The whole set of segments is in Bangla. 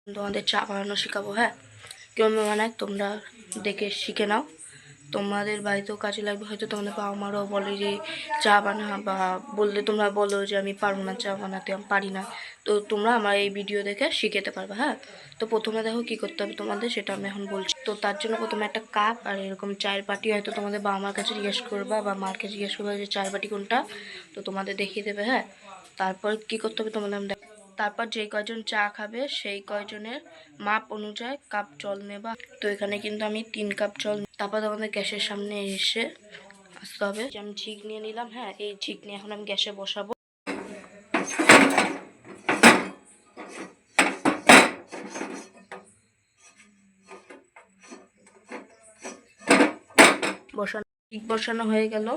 তোমাদের চা বানানো শেখাবো। হ্যাঁ, কেমন বানায় তোমরা দেখে শিখে নাও, তোমাদের বাড়িতেও কাজে লাগবে। হয়তো তোমাদের বাবা মারাও বলে যে চা বানা, বা বললে তোমরা বলো যে আমি পারবো না চা বানাতে, আমি পারি না, তো তোমরা আমার এই ভিডিও দেখে শিখেতে পারবে। হ্যাঁ, তো প্রথমে দেখো কী করতে হবে তোমাদের, সেটা আমি এখন বলছি। তো তার জন্য প্রথমে একটা কাপ আর এরকম চায়ের বাটি, হয়তো তোমাদের বাবা মার কাছে জিজ্ঞেস করবা বা মার কাছে জিজ্ঞেস করবা যে চায়ের বাটি কোনটা, তো তোমাদের দেখিয়ে দেবে। হ্যাঁ, তারপর কী করতে হবে তোমাদের, তারপর যেই কয়জন চা খাবে সেই কয়জনের মাপ অনুযায়ী কাপ জল নেবা। তো এখানে কিন্তু আমি 3 কাপ জল। তারপর তোমাদের গ্যাসের সামনে এসে আসতে হবে। যে আমি ঝিক নিয়ে নিলাম। হ্যাঁ, এই ঝিক নিয়ে এখন আমি গ্যাসে বসাবো। ঝিক বসানো হয়ে গেল।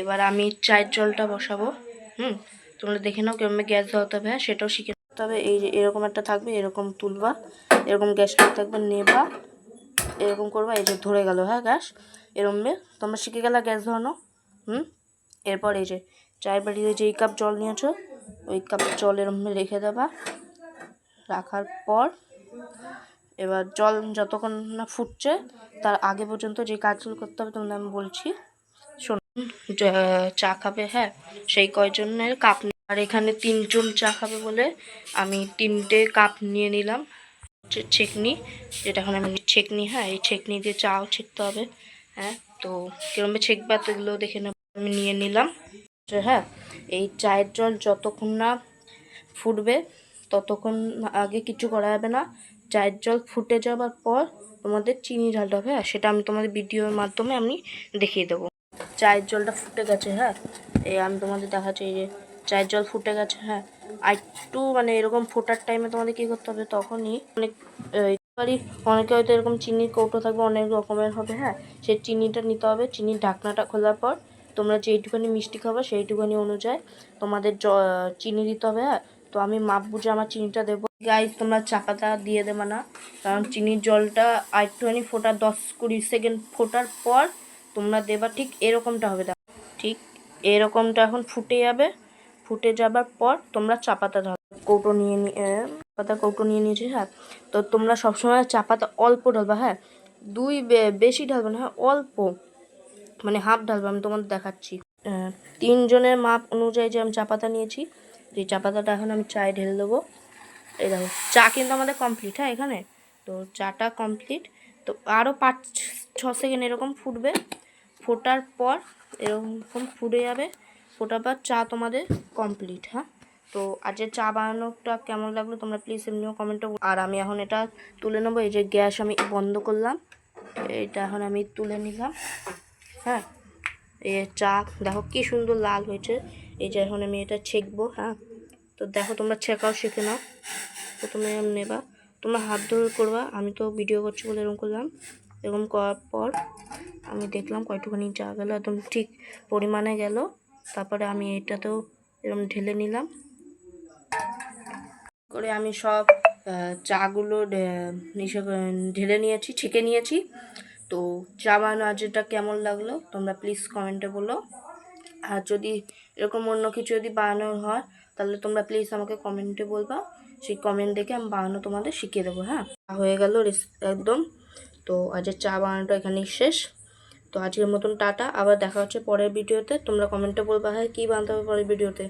এবার আমি চায়ের জলটা বসাবো। তোমরা দেখে নাও কেমন গ্যাস ধরাতে হবে। হ্যাঁ, সেটাও শিখে নিতে হবে। এই যে এরকম একটা থাকবে, এরকম তুলবা, এরকম গ্যাস থাকবে, নেবা, এরকম করবা, এই যে ধরে গেল। হ্যাঁ, গ্যাস এরকম তোমরা শিখে গেলে গ্যাস ধরানো। এরপর এই যে চায়ের বাটিতে যেই কাপ জল নিয়েছো ওই কাপ জল এরকম রেখে দেবা। রাখার পর এবার জল যতক্ষণ না ফুটছে তার আগে পর্যন্ত যে কাজগুলো করতে হবে তোমাদের আমি বলছি, শোনো। চা খাবে, হ্যাঁ, সেই কয়জনের কাপ। আর এখানে 3 জন চা খাবে বলে আমি 3টে কাপ নিয়ে নিলাম। ছেঁকনি, যেটা এখন আমি ছেঁকনি। হ্যাঁ, এই ছেঁকনি দিয়ে চাও ছেঁকতে হবে। হ্যাঁ, তো কিরকম ছেঁকবে এগুলো দেখে নেব। আমি নিয়ে নিলাম। হ্যাঁ, এই চায়ের জল যতক্ষণ না ফুটবে ততক্ষণ আগে কিছু করা যাবে না। চায়ের জল ফুটে যাওয়ার পর তোমাদের চিনি ঢালতে হবে। হ্যাঁ, সেটা আমি তোমাদের ভিডিওর মাধ্যমে আমি দেখিয়ে দেবো। চায়ের জলটা ফুটে গেছে। হ্যাঁ, এই আমি তোমাদের দেখাচ্ছি, এই যে চায়ের জল ফুটে গেছে। হ্যাঁ, আর একটু মানে এরকম ফোটার টাইমে তোমাদের কী করতে হবে, তখনই অনেকে হয়তো এরকম চিনির কৌটো থাকবে, অনেক রকমের হবে। হ্যাঁ, সেই চিনিটা নিতে হবে। চিনির ঢাকনাটা খোলার পর তোমরা যেইটুখানি মিষ্টি খাবে সেইটুখানি অনুযায়ী তোমাদের চিনি দিতে হবে। হ্যাঁ, তো আমি মাপ বুঝে আমার চিনিটা দেবো। গাইস, তোমরা চা পাতা দিয়ে দেবে না, কারণ চিনির জলটা আর একটুখানি ফোটার 10-20 সেকেন্ড ফোটার পর তোমরা দেবা। ঠিক এরকমটা হবে, ঠিক এরকমটা এখন ফুটে যাবে। ফুটে যাবার পর তোমরা চা পাতা কৌটো নিয়ে নিয়েছি। হ্যাঁ, তো তোমরা সবসময় চা পাতা অল্প ঢালবা। হ্যাঁ, বেশি ঢালবে না। হ্যাঁ, অল্প মানে হাফ ঢালবা। আমি তোমাদের দেখাচ্ছি। 3 জনের মাপ অনুযায়ী যে আমি চা পাতা নিয়েছি, যে চা পাতাটা এখন আমি চায়ে ঢেলে দেবো। এই দেখো, চা কিন্তু আমাদের কমপ্লিট। হ্যাঁ, এখানে তো চাটা কমপ্লিট। তো আরও 5-6 সেকেন্ড এরকম ফুটবে। ফোটার পর এরকম ফুটে যাবে। ফোটার পর চা তোমাদের কমপ্লিট। হ্যাঁ, তো আজকে চা বানানোটা কেমন লাগলো তোমরা প্লিজ এমনিও কমেন্টে। আর আমি এখন এটা তুলে নেবো। এই যে গ্যাস আমি বন্ধ করলাম, এটা এখন আমি তুলে নিলাম। হ্যাঁ, এই চা দেখো কি সুন্দর লাল হয়েছে। এই যে এখন আমি এটা ছেঁকবো। হ্যাঁ, তো দেখো তোমরা ছেঁকাও শিখে নাও। প্রথমে নেবা, তোমরা হাত ধরে করবা। আমি তো ভিডিও করছি বলে এরকম করলাম। এরকম করার পর আমি দেখলাম কয়টুখানি চা গেলো, একদম ঠিক পরিমাণে গেল। তারপরে আমি এটাতেও এরকম ঢেলে নিলাম করে। আমি সব চাগুলো ঢেলে নিয়েছি, ছেঁকে নিয়েছি। তো চা বানানো আজটা কেমন লাগলো তোমরা প্লিজ কমেন্টে বলো। আর যদি এরকম অন্য কিছু যদি বানানোর হয় তাহলে তোমরা প্লিজ আমাকে কমেন্টে বলবা। সেই কমেন্ট দেখে আমি বানানো তোমাদের শিখিয়ে দেবো। হ্যাঁ, হয়ে গেল একদম। তো আজকের চা বানানোটা এখানেই শেষ। তো আজকের মতন টাটা, আবার দেখা হচ্ছে পরের ভিডিওতে। তোমরা কমেন্টে বলবা হ্যাঁ কী বানাতে হবে পরের ভিডিওতে।